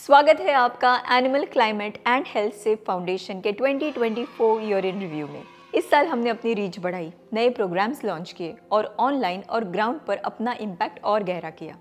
स्वागत है आपका animal climate and health safe foundation के 2024 ईयर इन रिव्यू में। इस साल हमने अपनी रीच बढ़ाई, नए प्रोग्राम्स लॉन्च किए और ऑनलाइन और ग्राउंड पर अपना इम्पैक्ट और गहरा किया।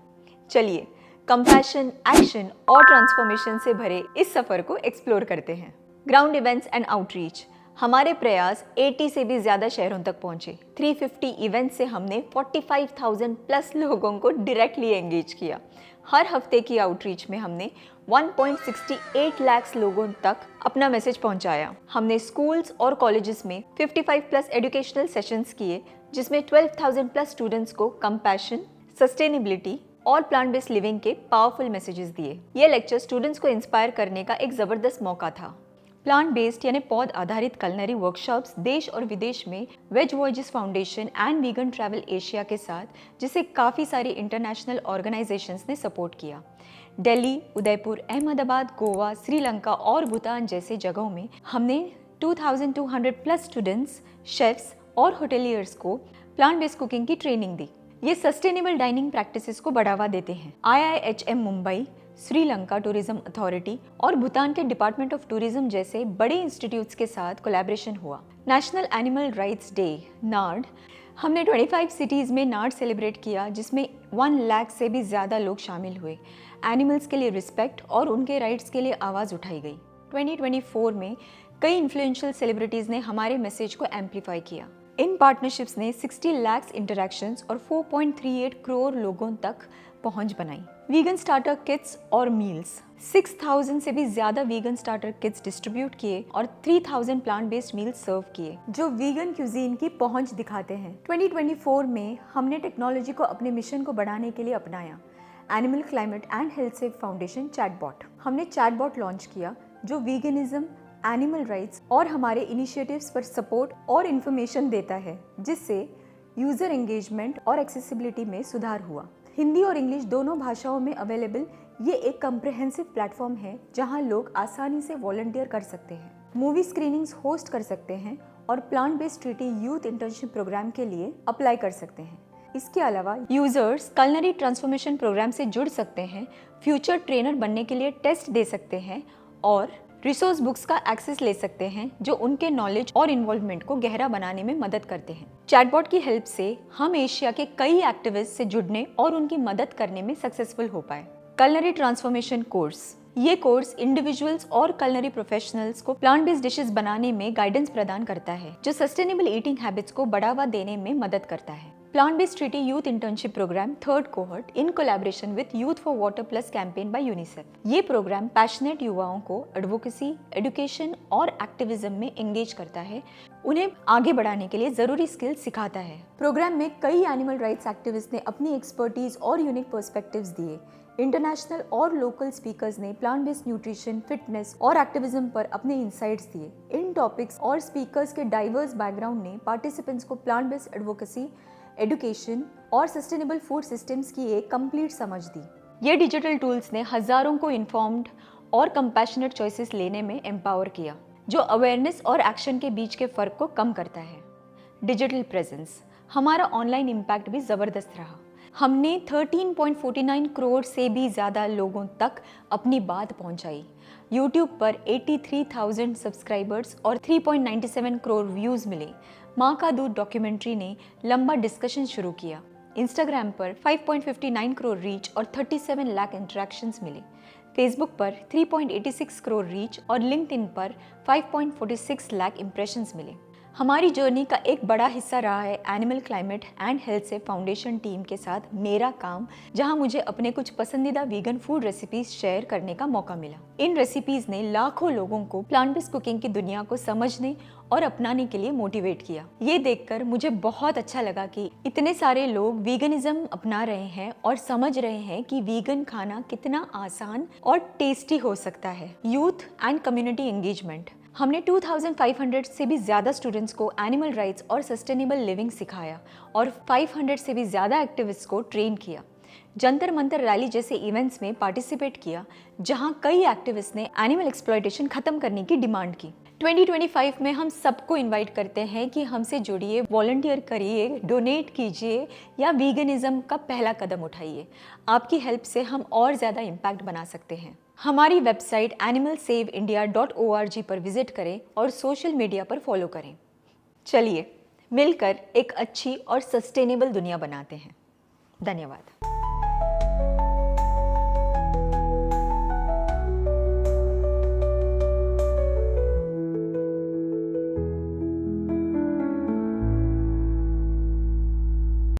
चलिए कंपैशन, एक्शन और ट्रांसफॉर्मेशन से भरे इस सफर को एक्सप्लोर करते हैं। ग्राउंड इवेंट्स एंड आउटरीच, हमारे प्रयास 80 से भी ज़्यादा शहरों तक पहुंचे। 350 इवेंट्स से हमने 45,000 प्लस लोगों को डायरेक्टली एंगेज किया। हर हफ्ते की आउटरीच में हमने 1.68 लाख लोगों तक अपना मैसेज पहुंचाया। हमने स्कूल्स और कॉलेजेस में 55 प्लस एजुकेशनल सेशंस किए, जिसमें 12,000 प्लस स्टूडेंट्स को कंपैशन, सस्टेनेबिलिटी और प्लांट बेस्ड लिविंग के पावरफुल मैसेजेस दिए। ये लेक्चर स्टूडेंट्स को इंस्पायर करने का एक ज़बरदस्त मौका था। प्लांट बेस्ड यानी पौध आधारित कलनरी वर्कशॉप्स देश और विदेश में veg voyages foundation and vegan travel Asia के साथ, जिसे काफ़ी सारी इंटरनेशनल ऑर्गेनाइजेशंस ने सपोर्ट किया। दिल्ली, उदयपुर, अहमदाबाद, गोवा, श्रीलंका और भूटान जैसे जगहों में हमने 2,200 प्लस स्टूडेंट्स, शेफ्स और होटेलियर्स को प्लांट बेस्ड कुकिंग की ट्रेनिंग दी। ये सस्टेनेबल डाइनिंग प्रैक्टिसेस को बढ़ावा देते हैं। IIHM Mumbai, Sri Lanka tourism authority और भूटान के डिपार्टमेंट ऑफ टूरिज्म जैसे बड़े इंस्टीट्यूट्स के साथ कोलैबोरेशन हुआ। नेशनल एनिमल राइट्स डे नार्ड, हमने 25 सिटीज़ में नार्ड सेलिब्रेट किया, जिसमें 1 लाख से भी ज़्यादा लोग शामिल हुए। एनिमल्स के लिए रिस्पेक्ट और उनके राइट्स के लिए आवाज़ उठाई गई। 2024 में कई इन्फ्लुएंशियल सेलिब्रिटीज़ ने हमारे मैसेज को एम्पलीफाई किया। इन पार्टनरशिप्स ने 60 लाख इंटरैक्शंस और 4.38 करोड़ लोगों तक पहुंच बनाई। वीगन स्टार्टर किट्स और मील्स, 6,000 से भी ज़्यादा वीगन स्टार्टर किट्स डिस्ट्रीब्यूट किए और 3,000 प्लांट बेस्ड मील्स सर्व किए, जो वीगन क्यूजीन की पहुंच दिखाते हैं। 2024 में हमने टेक्नोलॉजी को अपने मिशन को बढ़ाने के लिए अपनाया। Animal climate and health safe foundation chatbot, हमने चैटबॉट लॉन्च किया जो वीगनिज्म, एनिमल राइट्स और हमारे इनिशिएटिव्स पर सपोर्ट और इन्फॉर्मेशन देता है, जिससे यूज़र एंगेजमेंट और एक्सेसिबिलिटी में सुधार हुआ। हिंदी और इंग्लिश दोनों भाषाओं में अवेलेबल ये एक कम्प्रहेंसिव प्लेटफॉर्म है जहां लोग आसानी से वॉलंटियर कर सकते हैं, मूवी स्क्रीनिंग्स होस्ट कर सकते हैं और plant based treaty youth internship programme के लिए अप्लाई कर सकते हैं। इसके अलावा यूजर्स कलनरी ट्रांसफॉर्मेशन प्रोग्राम से जुड़ सकते हैं, फ्यूचर ट्रेनर बनने के लिए टेस्ट दे सकते हैं और रिसोर्स बुक्स का एक्सेस ले सकते हैं, जो उनके नॉलेज और इन्वॉल्वमेंट को गहरा बनाने में मदद करते हैं। चैटबॉट की हेल्प से हम एशिया के कई एक्टिविस्ट से जुड़ने और उनकी मदद करने में सक्सेसफुल हो पाए। कलनरी ट्रांसफॉर्मेशन कोर्स, ये कोर्स इंडिविजुअल्स और कलनरी प्रोफेशनल्स को प्लांट बेस्ड डिशेस बनाने में गाइडेंस प्रदान करता है, जो सस्टेनेबल ईटिंग हैबिट्स को बढ़ावा देने में मदद करता है। Plant based treaty youth internship programme 3rd cohort in collaboration with youth for water plus campaign by UNICEF. ये प्रोग्राम पैशनेट युवाओं को एडवोकेसी, एजुकेशन और एक्टिविज्म में एंगेज करता है, उन्हें आगे बढ़ाने के लिए जरूरी स्किल्स सिखाता है। प्रोग्राम में कई एनिमल राइट्स एक्टिविस्ट ने अपनी एक्सपर्टीज और यूनिक पर्सपेक्टिव्स दिए। इंटरनेशनल और लोकल स्पीकर्स ने प्लांट बेस्ड न्यूट्रिशन, फिटनेस और एक्टिविज्म पर अपने इंसाइट्स दिए। इन टॉपिक्स और स्पीकर्स के डाइवर्स बैकग्राउंड ने पार्टिसिपेंट्स को प्लांट बेस्ड एडवोकेसी, एजुकेशन और सस्टेनेबल फूड सिस्टम्स की एक कंप्लीट समझ दी। ये डिजिटल टूल्स ने हजारों को इन्फॉर्म्ड और कंपैशनेट चॉइसेस लेने में एम्पावर किया, जो अवेयरनेस और एक्शन के बीच के फर्क को कम करता है। डिजिटल प्रेजेंस, हमारा ऑनलाइन इम्पैक्ट भी ज़बरदस्त रहा। हमने 13.49 करोड़ से भी ज़्यादा लोगों तक अपनी बात पहुंचाई। यूट्यूब पर 83,000 सब्सक्राइबर्स और 3.97 करोड़ व्यूज़ मिले। माँ का दूध डॉक्यूमेंट्री ने लंबा डिस्कशन शुरू किया। इंस्टाग्राम पर 5.59 करोड़ रीच और 37 लाख इंटरैक्शंस मिले। फेसबुक पर 3.86 करोड़ रीच और लिंक्डइन पर 5.46 लाख इंप्रेशंस मिले। हमारी जर्नी का एक बड़ा हिस्सा रहा है animal climate and health safe foundation team के साथ मेरा काम, जहां मुझे अपने कुछ पसंदीदा वीगन फूड रेसिपीज शेयर करने का मौका मिला। इन रेसिपीज ने लाखों लोगों को प्लांट बेस्ड कुकिंग की दुनिया को समझने और अपनाने के लिए मोटिवेट किया। ये देखकर मुझे बहुत अच्छा लगा कि इतने सारे लोग वीगनिज्म अपना रहे हैं और समझ रहे हैं कि वीगन खाना कितना आसान और टेस्टी हो सकता है। यूथ एंड कम्युनिटी एंगेजमेंट, हमने 2,500 से भी ज़्यादा स्टूडेंट्स को एनिमल राइट्स और सस्टेनेबल लिविंग सिखाया और 500 से भी ज़्यादा एक्टिविस्ट्स को ट्रेन किया। जंतर मंतर रैली जैसे इवेंट्स में पार्टिसिपेट किया, जहां कई एक्टिविस्ट ने एनिमल एक्सप्लॉयटेशन खत्म करने की डिमांड की। 2025 में हम सबको इनवाइट करते हैं कि हमसे जुड़िए, वॉलंटियर करिए, डोनेट कीजिए या वीगनिज्म का पहला कदम उठाइए। आपकी हेल्प से हम और ज़्यादा इम्पैक्ट बना सकते हैं। हमारी वेबसाइट animalsaveindia.org पर विजिट करें और सोशल मीडिया पर फॉलो करें। चलिए मिलकर एक अच्छी और सस्टेनेबल दुनिया बनाते हैं। धन्यवाद।